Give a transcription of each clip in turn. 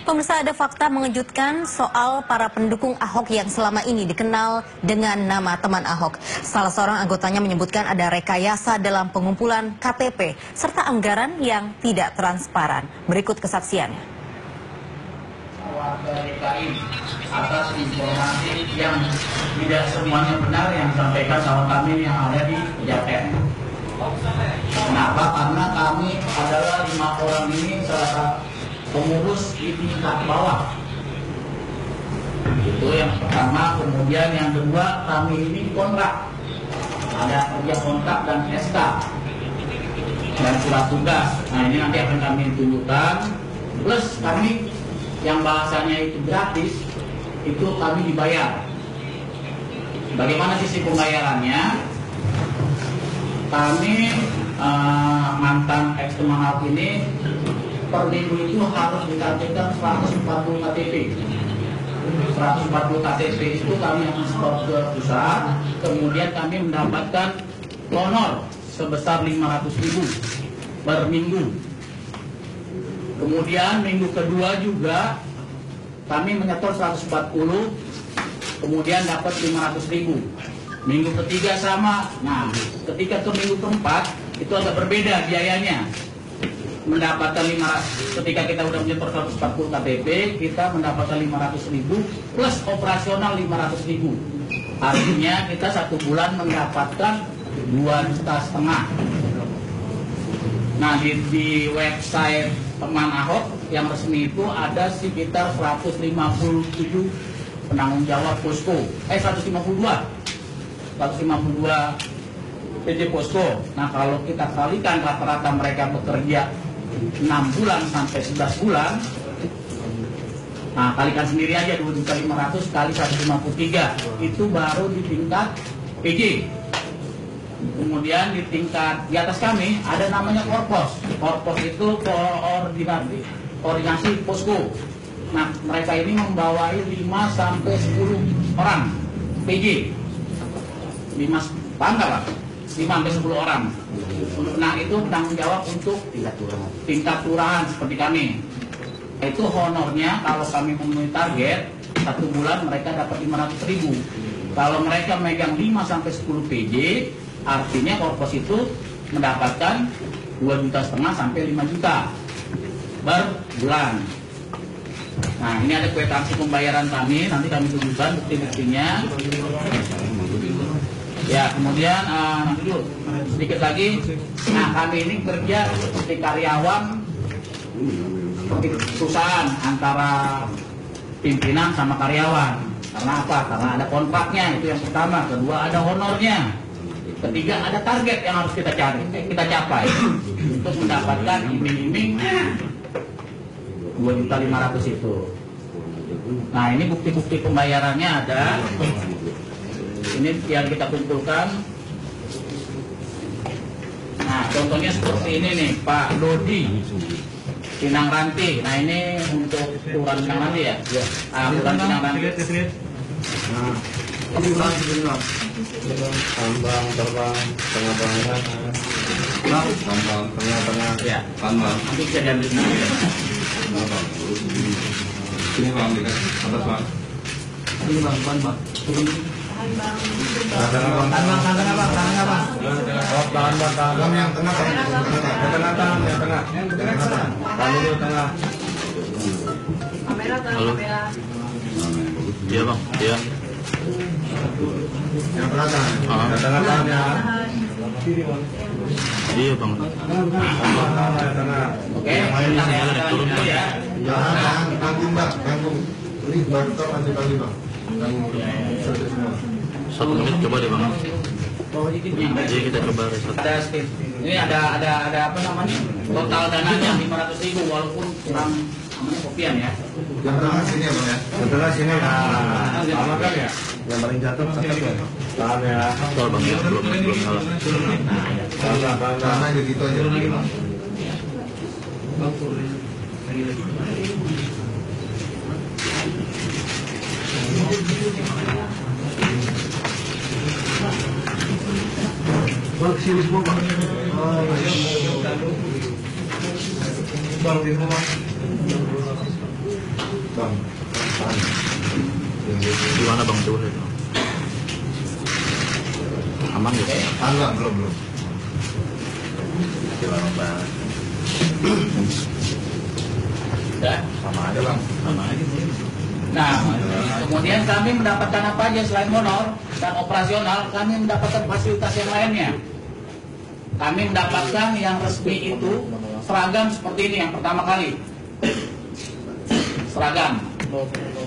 Pemirsa, ada fakta mengejutkan soal para pendukung Ahok yang selama ini dikenal dengan nama teman Ahok. Salah seorang anggotanya menyebutkan ada rekayasa dalam pengumpulan KTP serta anggaran yang tidak transparan. Berikut kesaksiannya. Warga DKI atas informasi yang tidak semuanya benar yang disampaikan sama kami yang ada di Pejaten. Kenapa? Karena kami adalah 5 orang ini salah satu pengurus di tingkat bawah. Itu yang pertama. Kemudian yang kedua, kami ini kontrak. Ada kerja kontrak dan SK dan surat tugas. Nah, ini nanti akan kami tunjukkan. Plus kami yang bahasanya itu gratis, itu kami dibayar. Bagaimana sisi pembayarannya? Kami mantan ex-teman Ahok ini per minggu itu harus ditampilkan 140 KTP. 140 KTP itu kami akan setor ke pusat, kemudian kami mendapatkan honor sebesar 500.000 per minggu. Kemudian minggu kedua juga kami menyetor 140, kemudian dapat 500.000. Minggu ketiga sama. Nah, ketika ke minggu keempat itu agak berbeda biayanya. Mendapatkan 500, ketika kita udah menyetor 140 KTP, kita mendapatkan 500.000 plus operasional 500.000. Artinya kita 1 bulan mendapatkan 2,5 juta. Nah, di website teman Ahok yang resmi itu ada sekitar 157 penanggung jawab posko. 152 PT Posko. Nah, kalau kita kalikan rata-rata mereka bekerja 6 bulan sampai 11 bulan, nah kalikan sendiri aja 2.500 kali 153, itu baru di tingkat PJ. Kemudian di tingkat di atas kami ada namanya Korpos. Korpos itu koordinasi posko. Nah, mereka ini membawai 5 sampai 10 orang PJ. 5 Pak, 5 sampai 10 orang. Nah, itu tanggung jawab untuk tingkat kelurahan seperti kami. Itu honornya kalau kami memenuhi target 1 bulan mereka dapat 500.000. Kalau mereka megang 5 sampai 10 PJ, artinya korpos itu mendapatkan 2,5 juta sampai 5 juta per bulan. Nah, ini ada kwitansi pembayaran kami, nanti kami tunjukkan bukti-buktinya. Ya, kemudian nanti dulu sedikit lagi. Nah, kami ini kerja seperti karyawan, seperti perusahaan antara pimpinan sama karyawan. Karena apa? Karena ada kontraknya, itu yang pertama. Kedua, ada honornya. Ketiga, ada target yang harus kita capai untuk mendapatkan iming-iming 2.500.000 itu. Nah, ini bukti-bukti pembayarannya ada. Ini yang kita kumpulkan. Nah, contohnya seperti ini nih, Pak Dodi Pinang Ranti. Nah, ini untuk Kelurahan Pinang Ranti ya? Iya. Kelurahan Pinang Ranti. Nah, ini tambang terbang tengah-tengah. Tambang tengah-tengah. Ya. Tambang. Nanti bisa diambil sendiri. Ini Bang, dekat atas Bang. Ini Bang. Tangan yang tengah. Halo. Iya Bang, iya. Yang tengah. Iya Bang. Oke, kita turun dulu ya. Jangan tanggung Bang, tanggung. Ini baru kita masih pagi Bang. 1 menit coba deh Bang. Jadi kita coba reset. Ini ada apa namanya? Total dananya 500.000 walaupun kurang namanya kopian ya. Yang tengah sini ya Bang ya. Yang tengah sini. Sama kan ya? Yang paling jatuh tahan ya. Betul Bang, ya, belum salah. Karena aja gitu aja. Bang, sini semua Bang. Bang, di rumah. Di mana Bang Tuh itu? Aman gitu ya? Enggak, belum. Ya. Sama aja Bang. Sama aja. Nah, kemudian kami mendapatkan apa aja selain honor dan operasional, kami mendapatkan fasilitas yang lainnya. Kami mendapatkan yang resmi itu seragam seperti ini yang pertama kali. Seragam.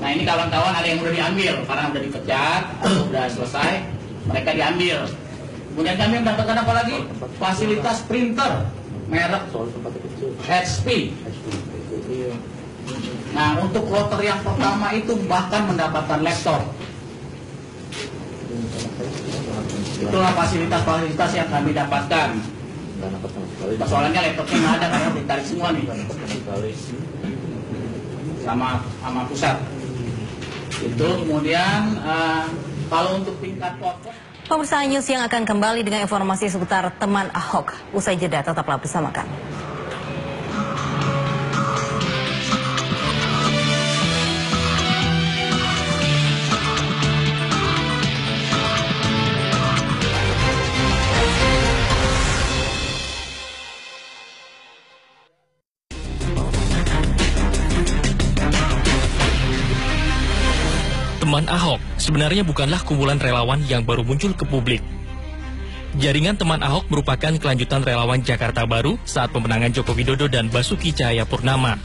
Nah, ini kawan-kawan ada yang udah diambil karena udah dipecat atau udah selesai, mereka diambil. Kemudian kami mendapatkan apa lagi? Fasilitas printer merek HP. Nah, untuk kloter yang pertama itu bahkan mendapatkan laptop. Itulah fasilitas-fasilitas yang kami dapatkan. Persoalannya laptopnya nggak ada karena ditarik semua nih sama pusat. Itu kemudian kalau untuk tingkat pokok. Pemirsa News yang akan kembali dengan informasi seputar teman Ahok. Usai jeda, tetaplah bersama kami. Teman Ahok sebenarnya bukanlah kumpulan relawan yang baru muncul ke publik. Jaringan Teman Ahok merupakan kelanjutan relawan Jakarta Baru saat pemenangan Joko Widodo dan Basuki Cahayapurnama.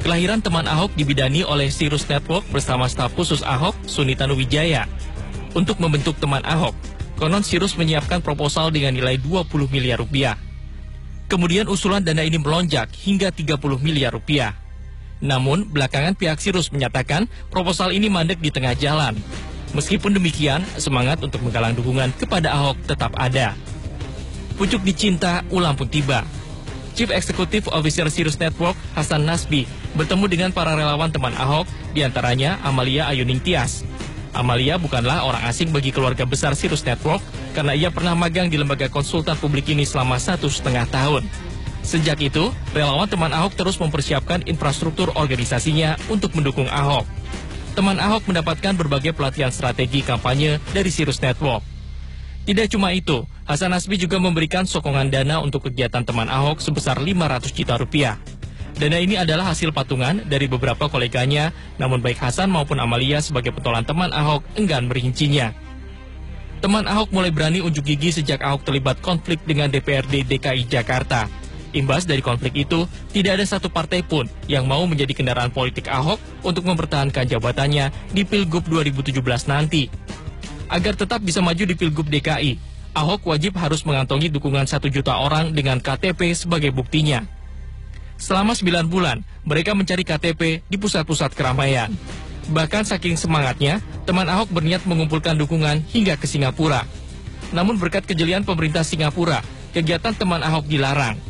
Kelahiran Teman Ahok dibidani oleh Sirus Network bersama staf khusus Ahok, Suni Tanuwijaya. Untuk membentuk Teman Ahok, konon Sirus menyiapkan proposal dengan nilai 20 miliar rupiah. Kemudian usulan dana ini melonjak hingga 30 miliar rupiah. Namun, belakangan pihak Sirus menyatakan proposal ini mandek di tengah jalan. Meskipun demikian, semangat untuk menggalang dukungan kepada Ahok tetap ada. Pucuk dicinta, ulang pun tiba. Chief Executive Officer Sirus Network, Hasan Nasbi, bertemu dengan para relawan teman Ahok, diantaranya Amalia Ayuning Tias. Amalia bukanlah orang asing bagi keluarga besar Sirus Network, karena ia pernah magang di lembaga konsultan publik ini selama 1,5 tahun. Sejak itu, relawan teman Ahok terus mempersiapkan infrastruktur organisasinya untuk mendukung Ahok. Teman Ahok mendapatkan berbagai pelatihan strategi kampanye dari Sirus Network. Tidak cuma itu, Hasan Nasbi juga memberikan sokongan dana untuk kegiatan teman Ahok sebesar 500 juta rupiah. Dana ini adalah hasil patungan dari beberapa koleganya, namun baik Hasan maupun Amalia sebagai pentolan teman Ahok enggan merincinya. Teman Ahok mulai berani unjuk gigi sejak Ahok terlibat konflik dengan DPRD DKI Jakarta. Imbas dari konflik itu, tidak ada satu partai pun yang mau menjadi kendaraan politik Ahok untuk mempertahankan jabatannya di Pilgub 2017 nanti. Agar tetap bisa maju di Pilgub DKI, Ahok wajib harus mengantongi dukungan 1 juta orang dengan KTP sebagai buktinya. Selama 9 bulan, mereka mencari KTP di pusat-pusat keramaian. Bahkan saking semangatnya, teman Ahok berniat mengumpulkan dukungan hingga ke Singapura. Namun berkat kejelian pemerintah Singapura, kegiatan teman Ahok dilarang.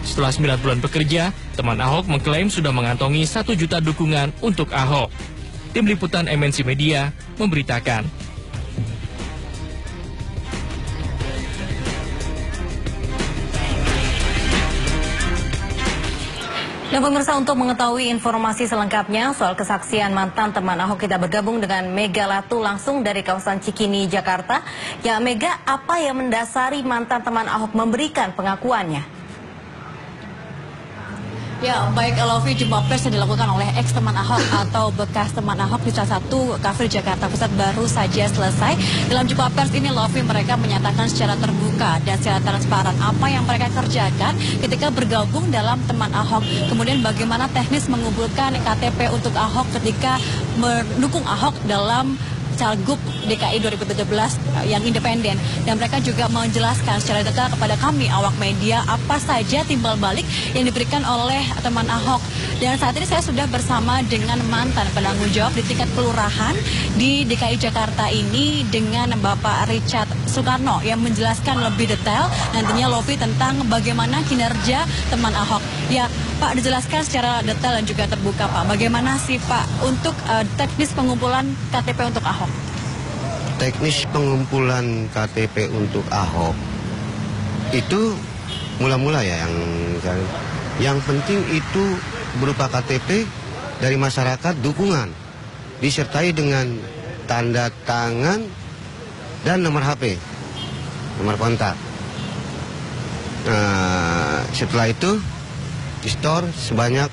Setelah 9 bulan bekerja, teman Ahok mengklaim sudah mengantongi 1 juta dukungan untuk Ahok. Tim Liputan MNC Media memberitakan. Dan pemirsa, untuk mengetahui informasi selengkapnya soal kesaksian mantan teman Ahok, kita bergabung dengan Mega Latu langsung dari kawasan Cikini, Jakarta. Ya Mega, apa yang mendasari mantan teman Ahok memberikan pengakuannya? Ya, baik Lovi, jumpa pers yang dilakukan oleh ex teman Ahok atau bekas teman Ahok di salah satu kafe di Jakarta Pusat baru saja selesai. Dalam jumpa pers ini, Lovi, mereka menyatakan secara terbuka dan secara transparan apa yang mereka kerjakan ketika bergabung dalam teman Ahok. Kemudian bagaimana teknis mengumpulkan KTP untuk Ahok ketika mendukung Ahok dalam Cagup DKI 2017 yang independen. Dan mereka juga menjelaskan secara detail kepada kami awak media apa saja timbal balik yang diberikan oleh teman Ahok. Dan saat ini saya sudah bersama dengan mantan penanggung jawab di tingkat kelurahan di DKI Jakarta ini dengan Bapak Richard Soekarno yang menjelaskan lebih detail nantinya Lovi tentang bagaimana kinerja teman Ahok. Ya Pak, dijelaskan secara detail dan juga terbuka Pak. Bagaimana sih Pak untuk teknis pengumpulan KTP untuk Ahok? Teknis pengumpulan KTP untuk Ahok itu mula-mula ya yang penting itu berupa KTP dari masyarakat dukungan, disertai dengan tanda tangan dan nomor HP, nomor kontak. Setelah itu di store sebanyak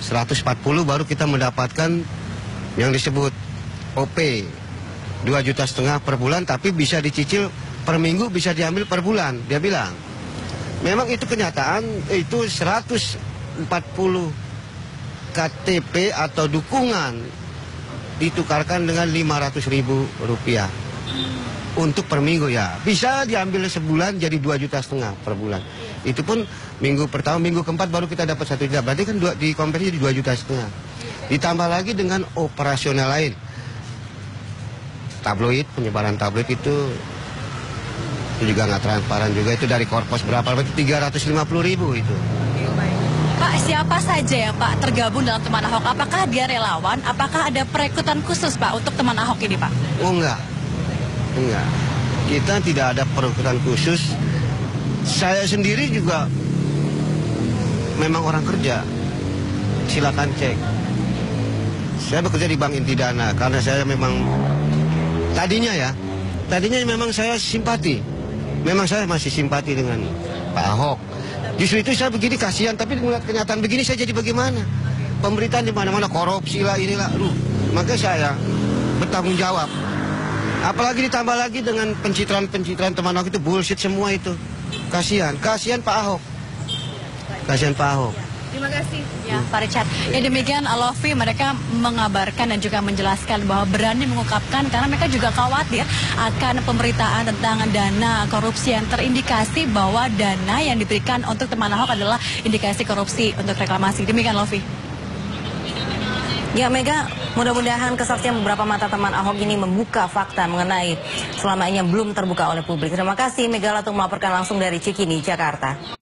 140 baru kita mendapatkan yang disebut OP 2,5 juta per bulan, tapi bisa dicicil per minggu, bisa diambil per bulan. Dia bilang memang itu kenyataan, itu 140 KTP atau dukungan ditukarkan dengan Rp500.000 untuk per minggu ya. Bisa diambil sebulan jadi 2,5 juta per bulan. Itu pun minggu pertama, minggu keempat baru kita dapat 1 juta. Berarti kan di konversi jadi 2,5 juta. Ditambah lagi dengan operasional lain. Tabloid, penyebaran tabloid itu juga nggak transparan juga. Itu dari korpos berapa? Berarti 350.000 itu. Pak, siapa saja ya Pak tergabung dalam teman Ahok? Apakah dia relawan? Apakah ada perekrutan khusus Pak untuk teman Ahok ini Pak? Oh enggak. Kita tidak ada perekrutan khusus. Saya sendiri juga memang orang kerja. Silakan cek. Saya bekerja di Bank Inti Dana karena saya memang tadinya memang saya simpati. Memang saya masih simpati dengan Pak Ahok. Justru itu saya begini kasihan, tapi melihat kenyataan begini saya jadi bagaimana? Pemberitaan di mana-mana korupsi lah inilah. Makanya saya bertanggung jawab. Apalagi ditambah lagi dengan pencitraan teman Ahok itu bullshit semua itu. Kasihan Pak Ahok. Kasihan Pak Ahok. Terima kasih ya Pak Richard. Ya demikian Lofi, mereka mengabarkan dan juga menjelaskan bahwa berani mengungkapkan karena mereka juga khawatir akan pemberitaan tentang dana korupsi yang terindikasi bahwa dana yang diberikan untuk teman Ahok adalah indikasi korupsi untuk reklamasi. Demikian Lofi. Ya Mega, mudah-mudahan kesaksian beberapa mata teman Ahok ini membuka fakta mengenai selama ini yang belum terbuka oleh publik. Terima kasih Mega Latung melaporkan langsung dari Cikini, Jakarta.